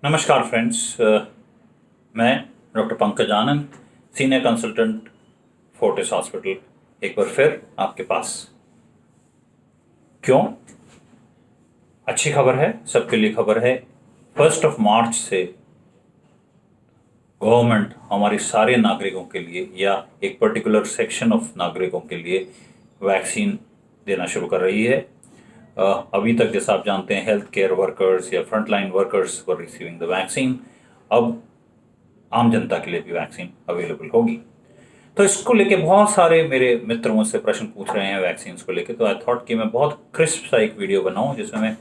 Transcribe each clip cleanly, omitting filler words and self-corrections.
नमस्कार फ्रेंड्स, मैं डॉक्टर पंकज आनंद, senior consultant, Fortis hospital, एक बार फिर आपके पास। क्यों? अच्छी खबर है, सबके लिए खबर है। 1 मार्च से गवर्नमेंट हमारे सारे नागरिकों के लिए या एक पर्टिकुलर सेक्शन ऑफ नागरिकों के लिए वैक्सीन देना शुरू कर रही है। अभी तक जैसा आप जानते हैं, हेल्थ केयर वर्कर्स या frontline workers were receiving the vaccine. अब आम जनता के लिए भी वैक्सीन अवेलेबल होगी। तो इसको लेके बहुत सारे मेरे मित्र मुझसे प्रश्न पूछ रहे हैं वैक्सीन को लेके, तो आई थॉट कि मैं बहुत क्रिस्प सा एक वीडियो बनाऊं जिसमें मैं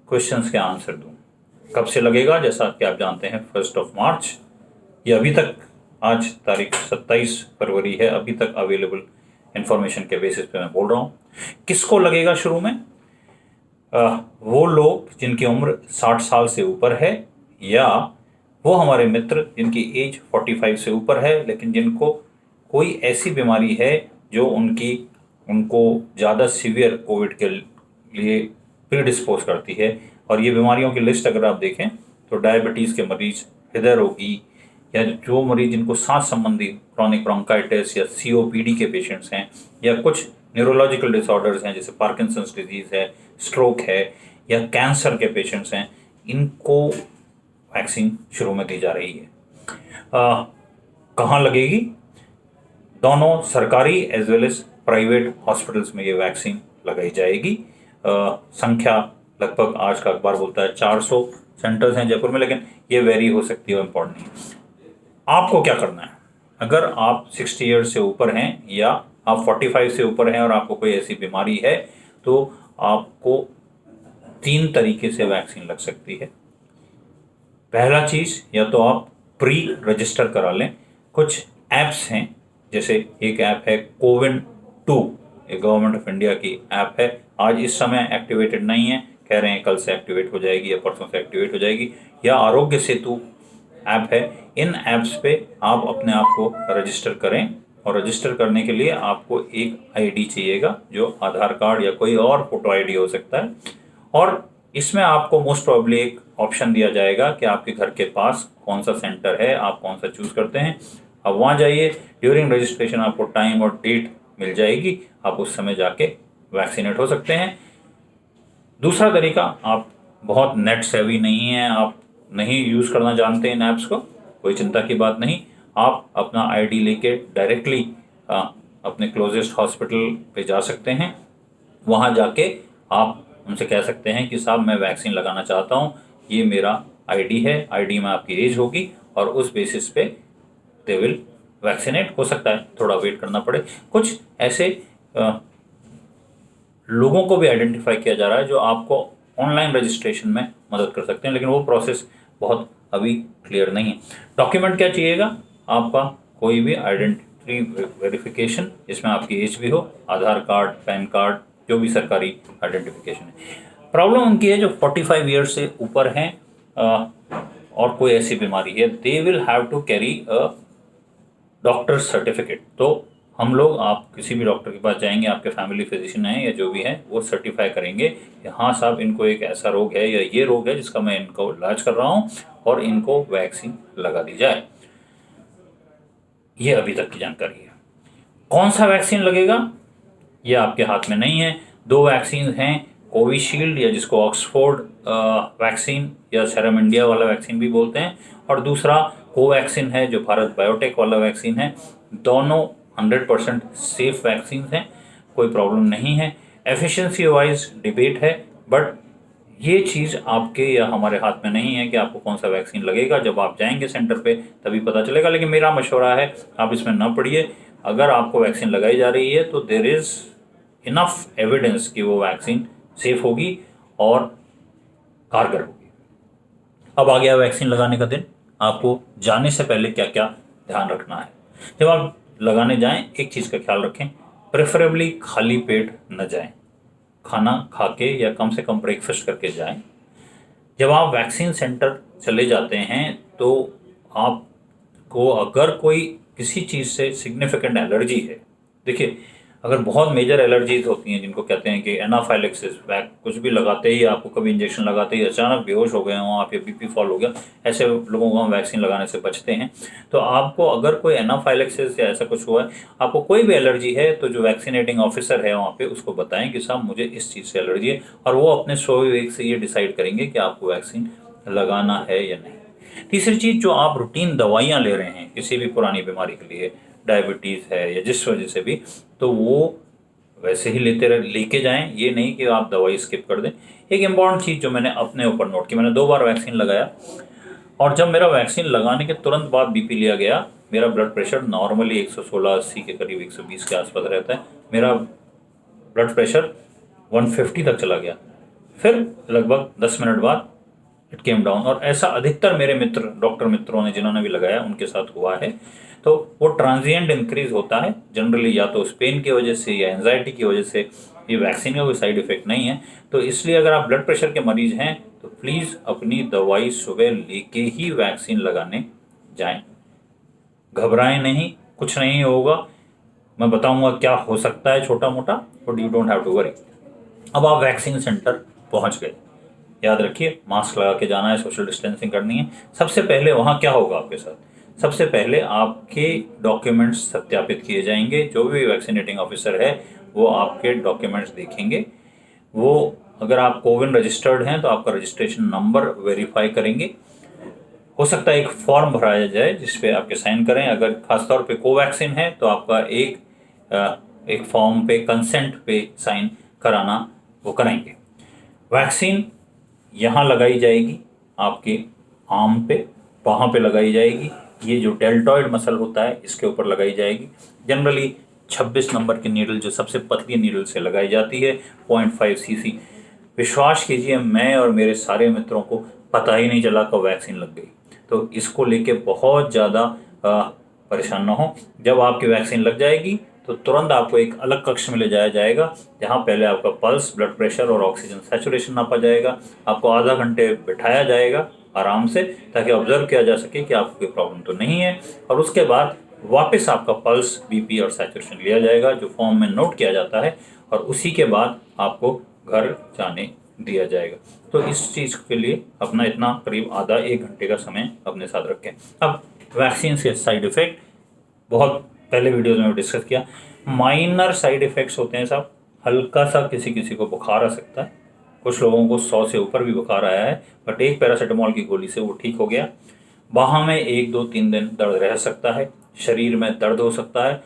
क्वेश्चंस के आंसर दूं। कब से लगेगा? जैसा कि आप जानते हैं 1 मार्च, ये अभी तक, आज तारीख 27 फरवरी है, अभी तक अवेलेबल इंफॉर्मेशन के बेसिस पे मैं बोल रहा हूँ। किसको लगेगा शुरू में? वो लोग जिनकी उम्र 60 साल से ऊपर है, या वो हमारे मित्र जिनकी एज 45 से ऊपर है लेकिन जिनको कोई ऐसी बीमारी है जो उनको ज़्यादा सीवियर कोविड के लिए प्रीडिस्पोज करती है। और ये बीमारियों की लिस्ट अगर आप देखें तो डायबिटीज़ के मरीज, हृदय रोगी, या जो मरीज जिनको सांस संबंधी क्रॉनिक ब्रोंकाइटिस या सीओपीडी के पेशेंट्स हैं, या कुछ न्यूरोलॉजिकल डिसऑर्डर्स हैं जैसे पार्किंसंस डिजीज़ है, स्ट्रोक है, या कैंसर के पेशेंट्स हैं, इनको वैक्सीन शुरू में दी जा रही है। कहाँ लगेगी? दोनों सरकारी as well as private hospitals में ये वैक्सीन लगाई जाएगी। संख्या लगभग, आज का अखबार बोलता है 400 सेंटर्स हैं जयपुर में, लेकिन ये वेरी हो सकती है, इम्पोर्टेंट नहीं। आपको क्या करना है? अगर आप 60 ईयर्स से ऊपर हैं या आप 45 से ऊपर हैं और आपको कोई ऐसी बीमारी है, तो आपको 3 तरीके से वैक्सीन लग सकती है। पहला चीज़, या तो आप प्री रजिस्टर करा लें। कुछ ऐप्स हैं, जैसे एक ऐप है कोविन 2, ये गवर्नमेंट ऑफ इंडिया की ऐप है। आज इस समय एक्टिवेटेड नहीं है, कह रहे हैं कल से एक्टिवेट हो जाएगी या परसों से एक्टिवेट हो जाएगी। या आरोग्य सेतु ऐप है। इन ऐप्स पे आप अपने आप को रजिस्टर करें, और रजिस्टर करने के लिए आपको एक आईडी चाहिएगा, जो आधार कार्ड या कोई और फोटो आईडी हो सकता है। और इसमें आपको मोस्ट प्रोबेबली एक ऑप्शन दिया जाएगा कि आपके घर के पास कौन सा सेंटर है, आप कौन सा चूज़ करते हैं। अब वहाँ जाइए, ड्यूरिंग रजिस्ट्रेशन आपको टाइम और डेट मिल जाएगी, आप उस समय जाके वैक्सीनेट हो सकते हैं। दूसरा तरीका, आप बहुत नेट सेवी नहीं हैं, आप नहीं यूज़ करना जानते इन ऐप्स को, कोई चिंता की बात नहीं। आप अपना आईडी लेके डायरेक्टली अपने क्लोजेस्ट हॉस्पिटल पे जा सकते हैं। वहाँ जाके आप उनसे कह सकते हैं कि साहब मैं वैक्सीन लगाना चाहता हूँ, ये मेरा आईडी है, आईडी में आपकी एज होगी, और उस बेसिस पे दे विल वैक्सीनेट। हो सकता है थोड़ा वेट करना पड़े। कुछ ऐसे लोगों को भी आइडेंटिफाई किया जा रहा है जो आपको ऑनलाइन रजिस्ट्रेशन में मदद कर सकते हैं, लेकिन वो प्रोसेस बहुत अभी क्लियर नहीं है। डॉक्यूमेंट क्या चाहिएगा? आपका कोई भी आइडेंटिटी वेरिफिकेशन, जिसमें आपकी एज भी हो, आधार कार्ड, पैन कार्ड, जो भी सरकारी आइडेंटिफिकेशन है। प्रॉब्लम उनकी है जो 45 ईयर्स से ऊपर हैं और कोई ऐसी बीमारी है, they will have to carry a doctor certificate. तो हम लोग, आप किसी भी डॉक्टर के पास जाएंगे, आपके फैमिली फिजिशियन हैं या जो भी हैं, वो सर्टिफाई करेंगे कि हाँ साहब, इनको एक ऐसा रोग है या ये रोग है जिसका मैं इनको इलाज कर रहा हूँ, और इनको वैक्सीन लगा दी जाए। ये अभी तक की जानकारी है। कौन सा वैक्सीन लगेगा ये आपके हाथ में नहीं है। 2 वैक्सीन हैं, कोविशील्ड, या जिसको ऑक्सफोर्ड वैक्सीन या सेरम इंडिया वाला वैक्सीन भी बोलते हैं, और दूसरा कोवैक्सीन है जो भारत बायोटेक वाला वैक्सीन है। दोनों 100% सेफ वैक्सीन हैं, कोई प्रॉब्लम नहीं है। एफिशिएंसी वाइज डिबेट है, बट ये चीज़ आपके या हमारे हाथ में नहीं है कि आपको कौन सा वैक्सीन लगेगा। जब आप जाएंगे सेंटर पे तभी पता चलेगा। लेकिन मेरा मशवरा है, आप इसमें ना पड़िए। अगर आपको वैक्सीन लगाई जा रही है तो देयर इज़ इनफ एविडेंस कि वो वैक्सीन सेफ होगी और कारगर होगी। अब आ गया वैक्सीन लगाने का दिन। आपको जाने से पहले क्या क्या ध्यान रखना है? जब आप लगाने जाएं, एक चीज़ का ख्याल रखें, प्रेफरेबली खाली पेट न जाएं, खाना खा के या कम से कम ब्रेकफास्ट करके जाएं। जब आप वैक्सीन सेंटर चले जाते हैं तो आपको अगर कोई किसी चीज़ से सिग्निफिकेंट एलर्जी है, देखिए अगर बहुत मेजर एलर्जीज होती हैं जिनको कहते हैं कि एनाफाइलेक्सिस, कुछ भी लगाते ही आपको, कभी इंजेक्शन लगाते ही अचानक बेहोश हो गए हों आप या बीपी फॉल हो गया, ऐसे लोगों को हम वैक्सीन लगाने से बचते हैं। तो आपको अगर कोई एनाफाइलेक्सिस या ऐसा कुछ हुआ है, आपको कोई भी एलर्जी है, तो जो वैक्सीनेटिंग ऑफिसर है वहाँ पे उसको बताएं कि साहब मुझे इस चीज़ से एलर्जी है, और वो अपने स्वविवेक से ये डिसाइड करेंगे कि आपको वैक्सीन लगाना है या नहीं। तीसरी चीज़, जो आप रूटीन दवाइयाँ ले रहे हैं किसी भी पुरानी बीमारी के लिए, डायबिटीज़ है या जिस वजह से भी, तो वो वैसे ही लेके जाएं, ये नहीं कि आप दवाई स्किप कर दें। एक इम्पॉर्टेंट चीज़ जो मैंने अपने ऊपर नोट की, मैंने 2 बार वैक्सीन लगाया, और जब मेरा वैक्सीन लगाने के तुरंत बाद बीपी लिया गया, मेरा ब्लड प्रेशर नॉर्मली 116-80 के करीब, 120 के आसपास रहता है, मेरा ब्लड प्रेशर 150 तक चला गया। फिर लगभग 10 मिनट बाद इट केम डाउन, और ऐसा अधिकतर मेरे डॉक्टर मित्रों ने जिन्होंने भी लगाया उनके साथ हुआ है। तो वो ट्रांजिएंट इंक्रीज होता है जनरली, या तो पेन की वजह से या एंजाइटी की वजह से। ये वैक्सीन का कोई साइड इफेक्ट नहीं है। तो इसलिए अगर आप ब्लड प्रेशर के मरीज हैं तो प्लीज़ अपनी दवाई सुबह लेके ही वैक्सीन लगाने जाएं। घबराएं नहीं, कुछ नहीं होगा। मैं बताऊंगा क्या हो सकता है छोटा मोटा, but you don't have to worry. अब आप वैक्सीन सेंटर पहुंच गए, याद रखिए मास्क लगा के जाना है, सोशल डिस्टेंसिंग करनी है। सबसे पहले वहाँ क्या होगा आपके साथ, सबसे पहले आपके डॉक्यूमेंट्स सत्यापित किए जाएंगे। जो भी वैक्सीनेटिंग ऑफिसर है वो आपके डॉक्यूमेंट्स देखेंगे। वो अगर आप कोविन रजिस्टर्ड हैं तो आपका रजिस्ट्रेशन नंबर वेरीफाई करेंगे। हो सकता है एक फॉर्म भराया जाए जिस पे आपके साइन करें। अगर खासतौर पे कोवैक्सीन है तो आपका एक फॉर्म पे कंसेंट पे साइन कराना वो कराएंगे। वैक्सीन यहाँ लगाई जाएगी आपके आर्म पे, वहाँ पे लगाई जाएगी। ये जो डेल्टॉइड मसल होता है इसके ऊपर लगाई जाएगी। जनरली 26 नंबर की नीडल, जो सबसे पतली नीडल से लगाई जाती है, 0.5 सीसी। विश्वास कीजिए मैं और मेरे सारे मित्रों को पता ही नहीं चला कब वैक्सीन लग गई। तो इसको लेके बहुत ज़्यादा परेशान ना हो। जब आपकी वैक्सीन लग जाएगी तो तुरंत आपको एक अलग कक्ष में ले जाया जाएगा, जहाँ पहले आपका पल्स, ब्लड प्रेशर और ऑक्सीजन सैचुरेशन नापा जाएगा। आपको आधा घंटे बिठाया जाएगा आराम से, ताकि ऑब्जर्व किया जा सके कि आपको कोई प्रॉब्लम तो नहीं है। और उसके बाद वापस आपका पल्स, बीपी और सैचुरेशन लिया जाएगा, जो फॉर्म में नोट किया जाता है, और उसी के बाद आपको घर जाने दिया जाएगा। तो इस चीज़ के लिए अपना इतना करीब आधा 1 घंटे का समय अपने साथ रखें। अब वैक्सीन के साइड इफ़ेक्ट बहुत पहले वीडियोज़ में डिस्कस किया। माइनर साइड इफ़ेक्ट्स होते हैं साहब, हल्का सा किसी को बुखार आ सकता है, कुछ लोगों को 100 से ऊपर भी बुखार आया है, बट एक पैरासीटामोल की गोली से वो ठीक हो गया। बाह में 1, 2, 3 दिन दर्द रह सकता है, शरीर में दर्द हो सकता है,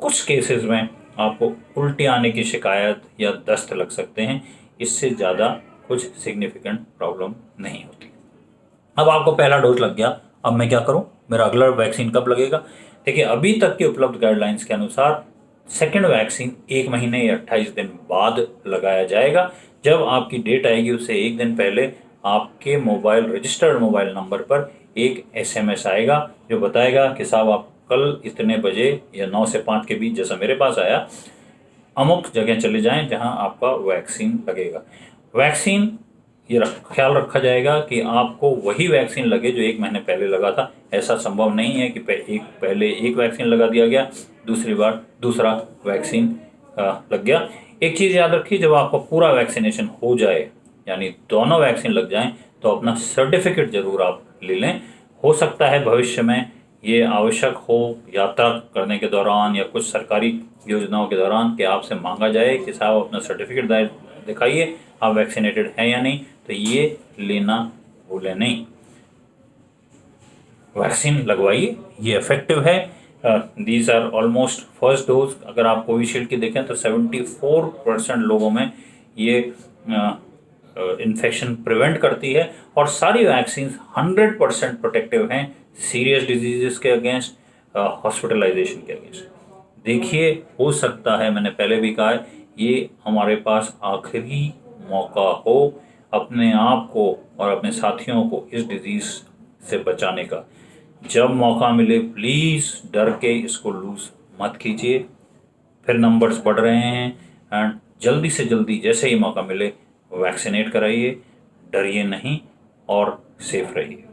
कुछ केसेस में आपको उल्टी आने की शिकायत या दस्त लग सकते हैं। इससे ज़्यादा कुछ सिग्निफिकेंट प्रॉब्लम नहीं होती। अब आपको पहला डोज लग गया, अब मैं क्या करूं, मेरा अगला वैक्सीन कब लगेगा? देखिए, अभी तक के उपलब्ध गाइडलाइंस के अनुसार सेकेंड वैक्सीन 1 महीने या 28 दिन बाद लगाया जाएगा। जब आपकी डेट आएगी उससे 1 दिन पहले आपके रजिस्टर्ड मोबाइल नंबर पर एक SMS आएगा जो बताएगा कि साहब आप कल इतने बजे या 9 से 5 के बीच, जैसा मेरे पास आया, अमुक जगह चले जाएं जहां आपका वैक्सीन लगेगा। वैक्सीन ये ख्याल रखा जाएगा कि आपको वही वैक्सीन लगे जो 1 महीने पहले लगा था। ऐसा संभव नहीं है कि पहले एक वैक्सीन लगा दिया गया, दूसरी बार दूसरा वैक्सीन लग गया। एक चीज़ याद रखिए, जब आपका पूरा वैक्सीनेशन हो जाए, यानी दोनों वैक्सीन लग जाएं, तो अपना सर्टिफिकेट ज़रूर आप ले लें। हो सकता है भविष्य में ये आवश्यक हो यात्रा करने के दौरान या कुछ सरकारी योजनाओं के दौरान कि आपसे मांगा जाए कि साहब अपना सर्टिफिकेट दिखाइए, आप वैक्सीनेटेड हैं या नहीं। तो ये लेना भूलें नहीं, वैक्सीन लगवाइए, ये इफेक्टिव है। These are almost first dose. अगर आप कोविशील्ड की देखें तो 74% लोगों में ये इन्फेक्शन प्रिवेंट करती है, और सारी वैक्सीन 100% प्रोटेक्टिव हैं सीरियस डिजीजेस के अगेंस्ट, हॉस्पिटलाइजेशन के अगेंस्ट। देखिए, हो सकता है, मैंने पहले भी कहा है, ये हमारे पास आखिरी मौका हो अपने आप को और अपने साथियों को इस डिजीज़ से बचाने का। जब मौका मिले प्लीज़ डर के इसको लूज़ मत कीजिए। फिर नंबर्स बढ़ रहे हैं, एंड जल्दी से जल्दी जैसे ही मौका मिले वैक्सीनेट कराइए, डरिए नहीं और सेफ रहिए।